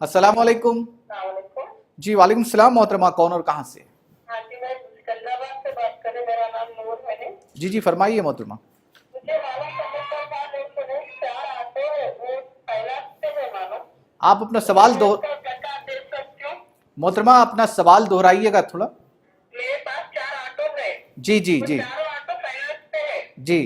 अस्सलाम वालेकुम। जी वालेकुम सलाम मोहतरमा, कौन और कहाँ से? हाँ जी, मैं सिकंदराबाद से बात कर रही हूँ। मेरा नाम नूर है। जी फरमाइए मोहतरमा। मुझे मालूम करने का था, लेकिन 4 ऑटो है वो फाइनेंस पे है मालूम। आप अपना सवाल दो इसका जगह दे सकती हूँ। मोहतरमा, अपना सवाल दोहराइएगा थोड़ा। मेरे पास 4 ऑटो है। जी जी वो जी चारों ऑटो फाइनेंस पे है। जी।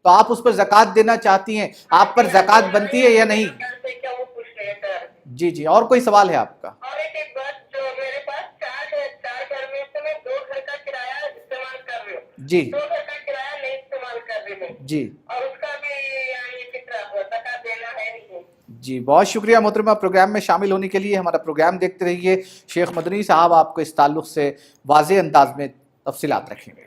तो आप उस पर ज़कात देना चाहती हैं, आप पर ज़कात बनती है या नहीं? क्या वो पूछ रहे हैं सर। जी जी, और कोई सवाल है आपका? और एक बात, जो मेरे पास 4 है, 4 घर में से मैं 2 घर का किराया इस्तेमाल कर रही हूँ। जी 2 घर का किराया नहीं इस्तेमाल कर रही हूँ। जी और उसका भी यानी कितना ज़कात देना है नहीं। जी, बहुत शुक्रिया मोहतरमा प्रोग्राम में शामिल होने के लिए। हमारा प्रोग्राम देखते रहिए। शेख मदनी साहब आपको इस ताल्लुक़ से वाज़ेह अंदाज में तफसीलात रखेंगे।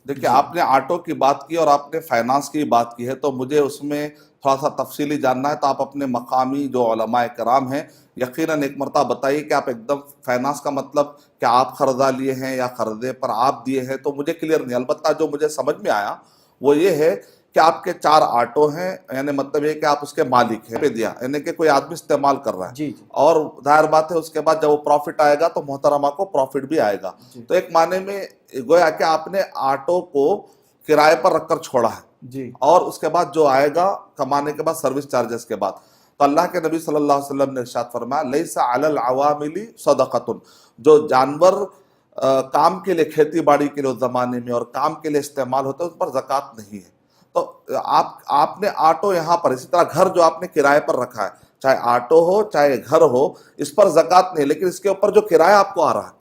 देखिए, आपने ऑटो की बात की और आपने फाइनेंस की बात की है, तो मुझे उसमें थोड़ा सा तफसीली जानना है। तो आप अपने मकामी जो उलमाए कराम हैं, यकीनन एक मरतबा बताइए कि आप एकदम फाइनेंस का मतलब क्या आप कर्जा लिए हैं या कर्जे पर आप दिए हैं, तो मुझे क्लियर नहीं। अलबत्ता जो मुझे समझ में आया वो ये है कि आपके 4 ऑटो हैं, यानी मतलब ये कि आप उसके मालिक हैं, पे दिया यानी कि कोई आदमी इस्तेमाल कर रहा है। जी और जाहिर बात है उसके बाद जब वो प्रॉफिट आएगा तो मोहतरमा को प्रॉफिट भी आएगा। तो एक माने में गोया कि आपने ऑटो को किराए पर रखकर छोड़ा है जी और उसके बाद जो आएगा कमाने के बाद सर्विस चार्जेस के बाद, तो अल्लाह के नबी सल्लल्लाहु अलैहि वसल्लम ने इरशाद फरमाया, लैसा अलल अवामिली सदक़तुन, जो जानवर काम के लिए, खेती बाड़ी के लिए उस जमाने में और काम के लिए इस्तेमाल होते हैं, उस पर ज़कात नहीं है। तो आपने ऑटो यहाँ पर, इसी तरह घर जो आपने किराए पर रखा है, चाहे ऑटो हो चाहे घर हो, इस पर ज़कात नहीं, लेकिन इसके ऊपर जो किराया आपको आ रहा है,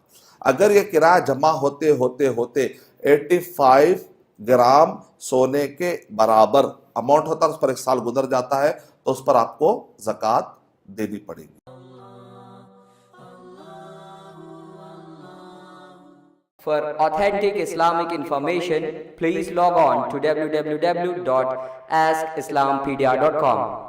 अगर ये किराया जमा होते होते होते 85 ग्राम सोने के बराबर अमाउंट होता है, उस पर 1 साल गुजर जाता है, तो उस पर आपको ज़कात देनी पड़ेगी। For authentic Islamic information, please log on to www.askislampedia.com.